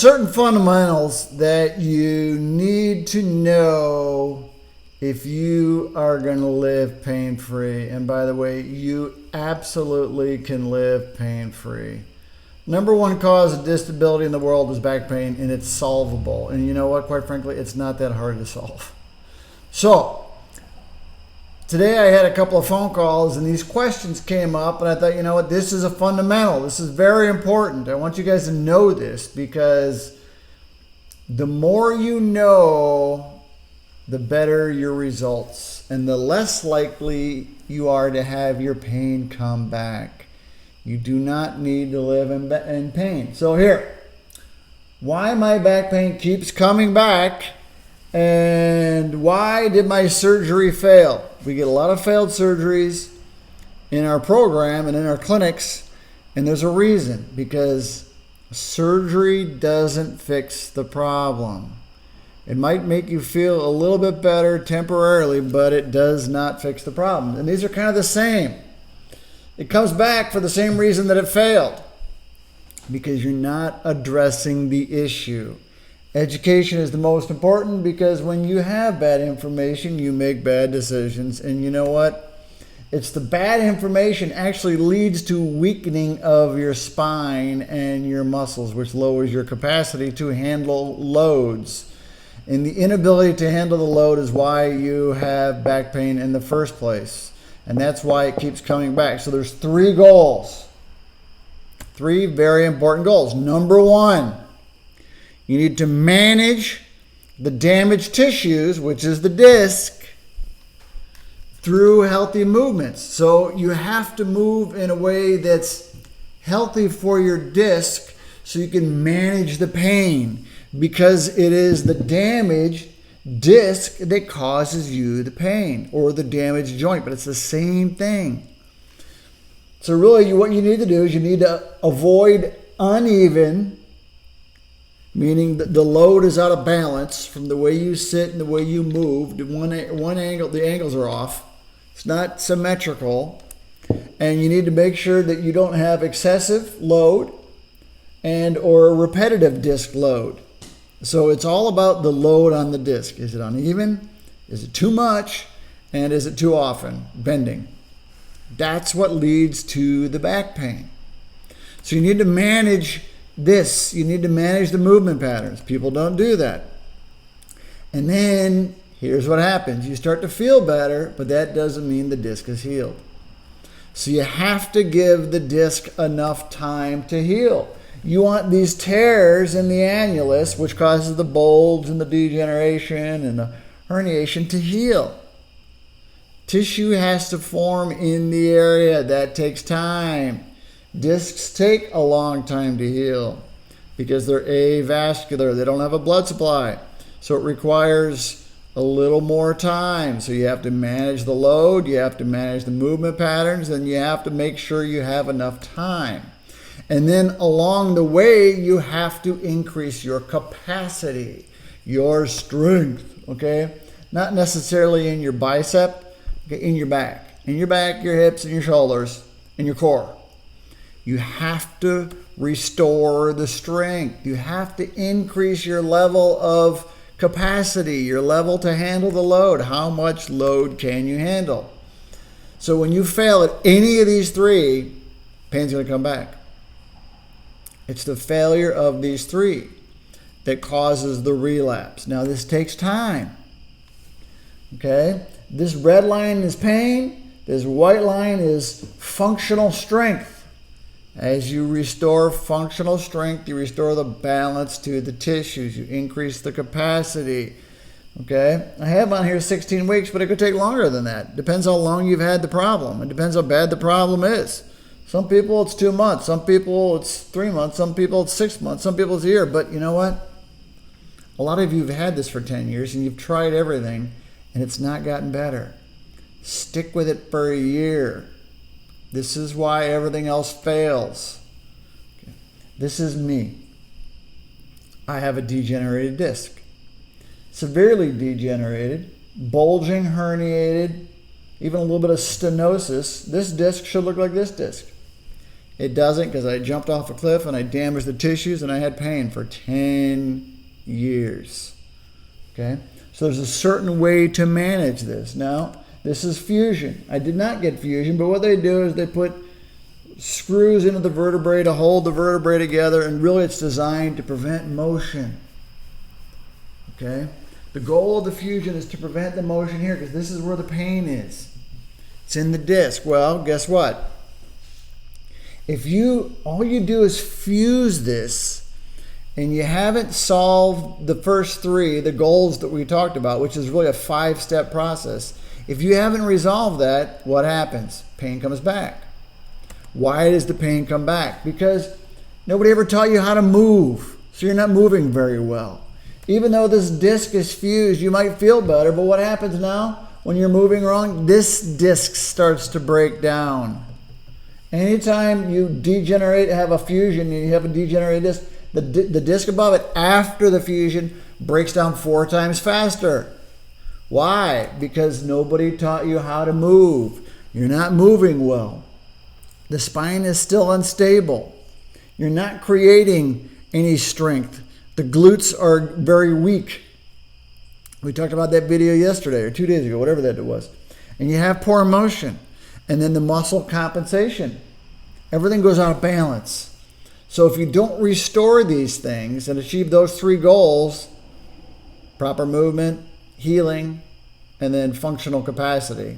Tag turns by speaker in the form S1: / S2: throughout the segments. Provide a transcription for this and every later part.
S1: certain fundamentals that you need to know if you are going to live pain-free. And by the way, you absolutely can live pain-free. Number one cause of disability in the world is back pain, and it's solvable. And you know what? Quite frankly, it's not that hard to solve. So, today I had a couple of phone calls, and these questions came up, and I thought, you know what? This is a fundamental. This is very important. I want you guys to know this, because the more you know, the better your results, and the less likely you are to have your pain come back. You do not need to live in pain. So here, why my back pain keeps coming back, and why did my surgery fail? We get a lot of failed surgeries in our program and in our clinics, and there's a reason, because surgery doesn't fix the problem. It might make you feel a little bit better temporarily, but it does not fix the problem. And these are kind of the same. It comes back for the same reason that it failed, because you're not addressing the issue. Education is the most important, because when you have bad information, you make bad decisions. And you know what? It's the bad information actually leads to weakening of your spine and your muscles, which lowers your capacity to handle loads. And the inability to handle the load is why you have back pain in the first place. And that's why it keeps coming back. So there's three goals. Three very important goals. Number one, you need to manage the damaged tissues, which is the disc, through healthy movements. So you have to move in a way that's healthy for your disc so you can manage the pain, because it is the damaged disc that causes you the pain, or the damaged joint, but it's the same thing. So really what you need to do is you need to avoid uneven, meaning that the load is out of balance from the way you sit and the way you move. One angle, the angles are off. It's not symmetrical. And you need to make sure that you don't have excessive load and or repetitive disc load. So it's all about the load on the disc. Is it uneven? Is it too much? And is it too often? Bending. That's what leads to the back pain. So you need to manage this. You need to manage the movement patterns. People don't do that. And then here's what happens. You start to feel better, but that doesn't mean the disc is healed. So you have to give the disc enough time to heal. You want these tears in the annulus, which causes the bulge and the degeneration and the herniation, to heal. Tissue has to form in the area. That takes time. Discs take a long time to heal because they're avascular. They don't have a blood supply. So it requires a little more time. So you have to manage the load, you have to manage the movement patterns, and you have to make sure you have enough time. And then along the way, you have to increase your capacity, your strength, okay? Not necessarily in your bicep, okay, in your back. In your back, your hips, and your shoulders, and your core. You have to restore the strength. You have to increase your level of capacity, your level to handle the load. How much load can you handle? So when you fail at any of these three, pain's going to come back. It's the failure of these three that causes the relapse. Now, this takes time. Okay? This red line is pain. This white line is functional strength. As you restore functional strength, you restore the balance to the tissues. You increase the capacity. Okay? I have on here 16 weeks, but it could take longer than that. Depends how long you've had the problem. It depends how bad the problem is. Some people it's 2 months, some people it's 3 months, some people it's 6 months, some people it's a year. But you know what? A lot of you have had this for 10 years and you've tried everything and it's not gotten better. Stick with it for a year. This is why everything else fails. Okay. This is me. I have a degenerated disc. Severely degenerated, bulging, herniated, even a little bit of stenosis. This disc should look like this disc. It doesn't, because I jumped off a cliff and I damaged the tissues and I had pain for 10 years. Okay? So there's a certain way to manage this. Now, this is fusion. I did not get fusion, but what they do is they put screws into the vertebrae to hold the vertebrae together, and really it's designed to prevent motion. Okay? The goal of the fusion is to prevent the motion here, because this is where the pain is. It's in the disc. Well, guess what? If all you do is fuse this, and you haven't solved the first three, the goals that we talked about, which is really a 5-step process, if you haven't resolved that, what happens? Pain comes back. Why does the pain come back? Because nobody ever taught you how to move, so you're not moving very well. Even though this disc is fused, you might feel better, but what happens now when you're moving wrong? This disc starts to break down. Anytime you degenerate, have a fusion, and you have a degenerated disc, the disc above it after the fusion breaks down 4 times faster. Why? Because nobody taught you how to move. You're not moving well. The spine is still unstable. You're not creating any strength. The glutes are very weak. We talked about that video yesterday or 2 days ago, whatever that was. And you have poor motion. And then the muscle compensation. Everything goes out of balance. So if you don't restore these things and achieve those 3 goals, proper movement, healing, and then functional capacity,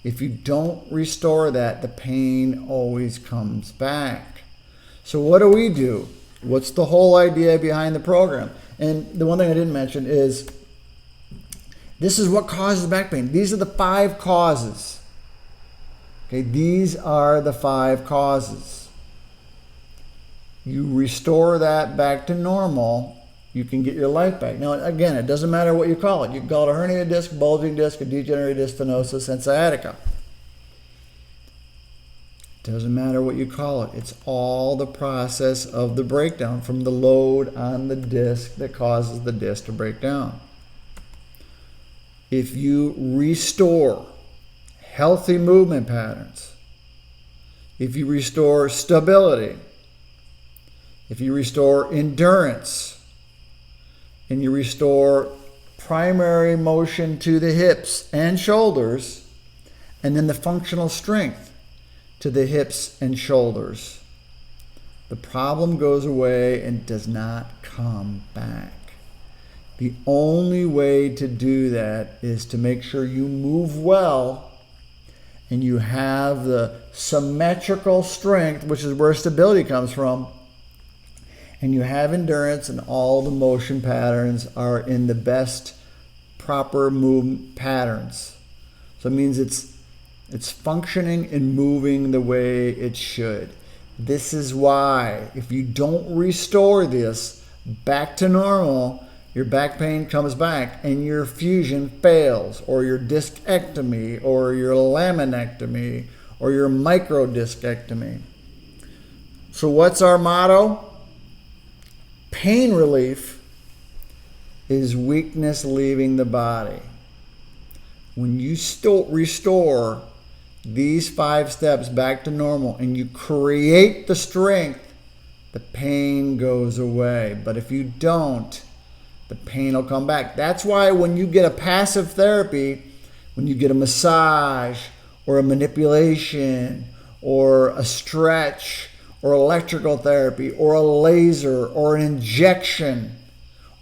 S1: if you don't restore that, the pain always comes back. So what do? What's the whole idea behind the program? And the one thing I didn't mention is this is what causes back pain. These are the 5 causes. Okay, these are the 5 causes. You restore that back to normal, you can get your life back. Now, again, it doesn't matter what you call it. You can call it a herniated disc, bulging disc, a degenerated disc, stenosis, and sciatica. It doesn't matter what you call it. It's all the process of the breakdown from the load on the disc that causes the disc to break down. If you restore healthy movement patterns, if you restore stability, if you restore endurance, and you restore primary motion to the hips and shoulders, and then the functional strength to the hips and shoulders, the problem goes away and does not come back. The only way to do that is to make sure you move well and you have the symmetrical strength, which is where stability comes from, and you have endurance, and all the motion patterns are in the best proper movement patterns. So it means it's functioning and moving the way it should. This is why if you don't restore this back to normal, your back pain comes back and your fusion fails, or your discectomy, or your laminectomy, or your microdiscectomy. So what's our motto? Pain relief is weakness leaving the body. When you restore these 5 steps back to normal and you create the strength, the pain goes away. But if you don't, the pain will come back. That's why when you get a passive therapy, when you get a massage or a manipulation or a stretch or electrical therapy or a laser or an injection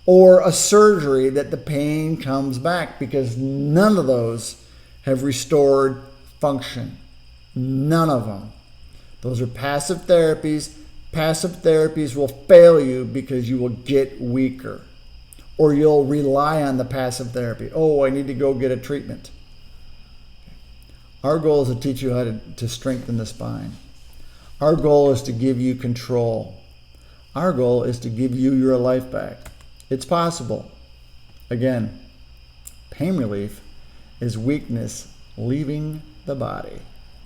S1: or a surgery, that the pain comes back, because none of those have restored function. None of them. Those are passive therapies. Passive therapies will fail you because you will get weaker, or you'll rely on the passive therapy. Oh, I need to go get a treatment. Our goal is to teach you how to strengthen the spine. Our goal is to give you control. Our goal is to give you your life back. It's possible. Again, pain relief is weakness leaving the body.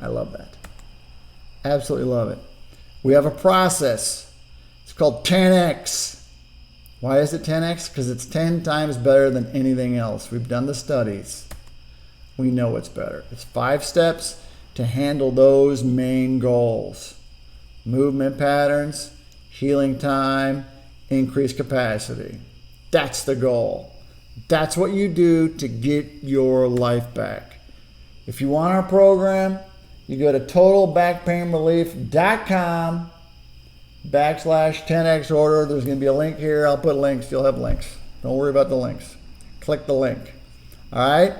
S1: I love that. Absolutely love it. We have a process. It's called 10X. Why is it 10X? Because it's 10 times better than anything else. We've done the studies. We know it's better. It's 5 steps to handle those main goals. movement patterns, healing time, increased capacity. That's the goal. That's what you do to get your life back. If you want our program, you go to totalbackpainrelief.com/10x order. There's going to be a link here. I'll put links. You'll have links. Don't worry about the links. Click the link. All right?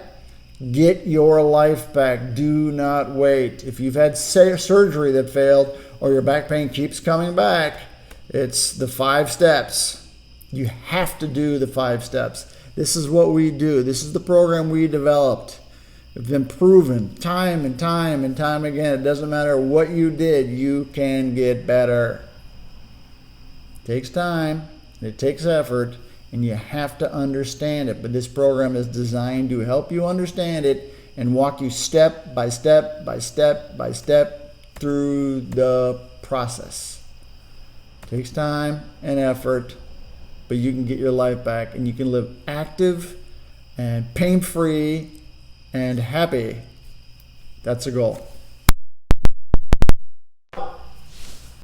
S1: Get your life back. Do not wait. If you've had surgery that failed or your back pain keeps coming back, it's the 5 steps. You have to do the 5 steps. This is what we do. This is the program we developed. It's been proven time and time and time again. It doesn't matter what you did, you can get better. It takes time, it takes effort, and you have to understand it. But this program is designed to help you understand it and walk you step by step by step by step through the process. It takes time and effort, but you can get your life back and you can live active and pain-free and happy. That's the goal.